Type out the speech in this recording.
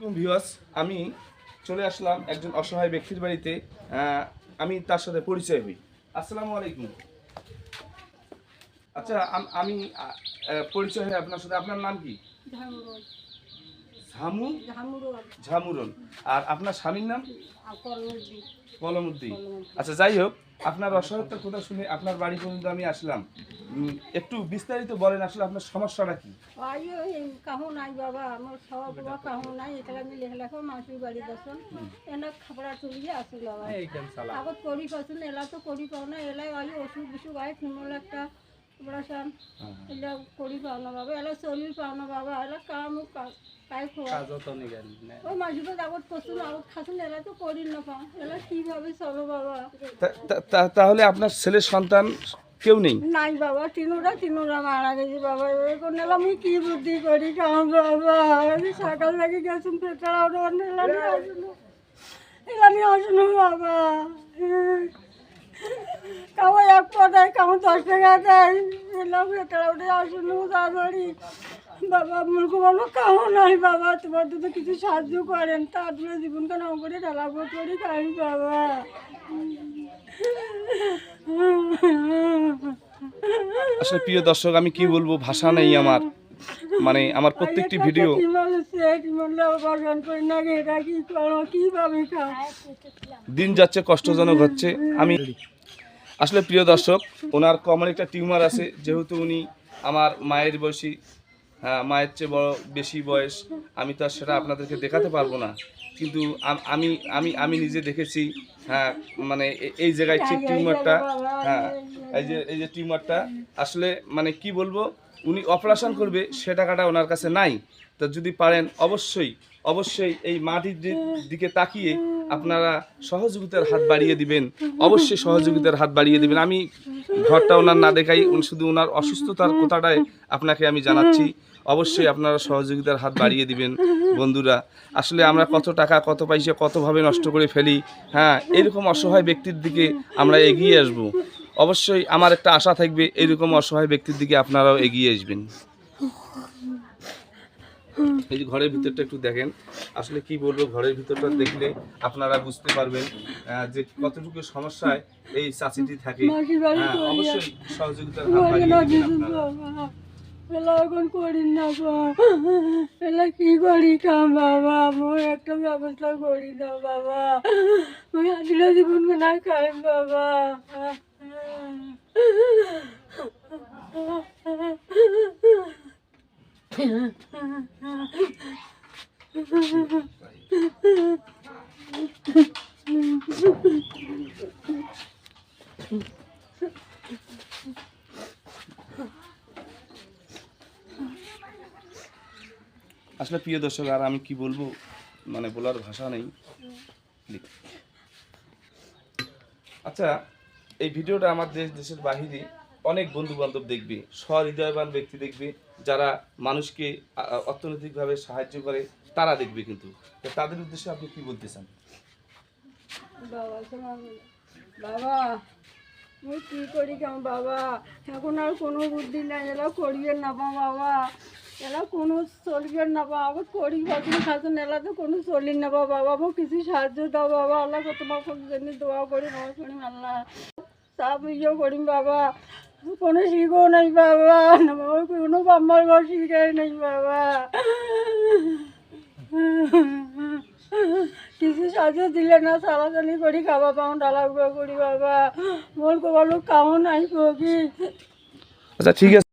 আলাইকুম ভিউয়ার্স, আমি চলে আসলাম একজন অসহায় ব্যক্তির বাড়িতে। আমি তার সাথে পরিচয় হই। আসসালামু আলাইকুম। আচ্ছা, আমি পরিচয় হই আপনার সাথে। আপনার নাম কি? ঝামুরন। আর আপনার স্বামীর নাম? কলমউদ্দিন। আচ্ছা, যাই হোক, আপনার অসহায়তার কথা শুনে আপনার বাড়ি পর্যন্ত আমি আসলাম। একটু বিস্তারিত বলেন, আসলে আপনার সমস্যাটা কি? কাহু নাই বাবা, আমার খাওয়া বাবা কাহু নাই, এটা আমি লেখা মাসির বাড়ি যাচ্ছেন এনা খাবার তুলিয়ে আসি বাবা। আগত করি পাচ্ছেন, এলা তো করি পাও না, এলাই আই অসুখ বিসুখ আয় ফিমল একটা অপারেশন, এলা করি পাও না বাবা, এলা চলি পাও না বাবা, এলা কাম কাই খোয়া ওই মাসিকে আগত করছেন, আগত খাচ্ছেন, এলা তো করি না পাও, এলা কিভাবে চলো বাবা? তাহলে আপনার ছেলের সন্তান কেউ নেই? নাই বাবা, তিনুরা মারা গেছে বাবা। এখন এলাম আমি কি বুদ্ধি করি কাম বাবা, আমি সকাল থেকে গেছেন পেটরা এলানি আসুন বাবা। কামো এক পদায় কামো 10 টাকা দেয়, এলাম পেটরা উঠে আসুন তাড়াতাড়ি বাবা। মূর্খ বলো কামো নাই বাবা, তোমার তো কিছু সাহায্য করেন, তারপরে জীবনকে নাম করে ঢালাবো করি খাই বাবা। আসলে প্রিয় দর্শক, আমি কি বলবো, ভাষা নেই আমার। মানে আমার প্রত্যেকটি ভিডিও দিন যাচ্ছে, কষ্টজনক হচ্ছে। আমি আসলে প্রিয় দর্শক, ওনার কমন একটা টিউমার আছে, যেহেতু উনি আমার মায়ের বয়সী, হ্যাঁ মায়ের চেয়ে বড় বেশি বয়স। আমি তো আর সেটা আপনাদেরকে দেখাতে পারবো না, কিন্তু আমি আমি আমি নিজে দেখেছি। হ্যাঁ, মানে এই জায়গায় ঠিক টিউমারটা, হ্যাঁ এই যে টিউমারটা, আসলে মানে কি বলবো, উনি অপারেশন করবে সে টাকাটা ওনার কাছে নাই। তো যদি পারেন অবশ্যই এই মাটির দিকে তাকিয়ে আপনারা সহযোগিতার হাত বাড়িয়ে দিবেন, অবশ্যই সহযোগিতার হাত বাড়িয়ে দিবেন। আমি ঘরটা ওনার না দেখাই, শুধু ওনার অসুস্থতার কথাটাই আপনাকে আমি জানাচ্ছি। অবশ্যই আপনারা সহযোগিতার হাত বাড়িয়ে দিবেন বন্ধুরা। আসলে আমরা কত টাকা, কত পয়সা, কতভাবে নষ্ট করে ফেলি। হ্যাঁ, এরকম অসহায় ব্যক্তির দিকে আমরা এগিয়ে আসব। অবশ্যই আমার একটা আশা থাকবে, এরকম অসহায় ব্যক্তির দিকে আপনারাও এগিয়ে আসবেন। এই যে ঘরের ভিতরটা একটু দেখেন, আসলে কি বলবো, ঘরের ভিতরটা দেখলে আপনারা বুঝতে পারবেন যে কতটুকু সমস্যায় এই চাচিটি থাকে। অবশ্যই সহযোগিতার হাত বাড়িয়ে দিবেন আপনারা। এখন করি না এলা কি করি কাম বাবা, মোর একটা ব্যবস্থা করি না বাবা, আমি আদিলা জীবন না খাই বাবা। আসলে প্রিয় দর্শক, আর আমি কি বলবো, মানে বলার ভাষা নেই। আচ্ছা, এই ভিডিওটা আমার দেশের বাহিরে অনেক বন্ধু বান্ধব দেখবে, সহৃদয়বান ব্যক্তি দেখবে, যারা মানুষকে অর্থনৈতিকভাবে সাহায্য করে, তারা দেখবে। কিন্তু তাদের উদ্দেশ্যে আপনি কি বলতে চান? বাবা মুই কি করি কেমন বাবা, এখন আর কোনো বুদ্ধি নাই, এলা করিবেন না বাবা, এলা কোনো চলবেন না বাবা, আবার করি বাকি খাচ্ছেন, এলা তো কোনো চলি না বাবা। আমার কিছু সাহায্য দাও বাবা, আল্লাহ তোমার জন্য দোয়া করি, নয় করি আল্লাহ সব ইয়ে করি বাবা। কোনো শিখো নাই বাবা, কোনো আমার ঘর শিখাই নাই বাবা, কিছু সাহায্য দিলে না, চালাচালি করি খাওয়া পাও ডালা করি বাবা, মোর কোনো কামও নাই কবি। আচ্ছা ঠিক আছে।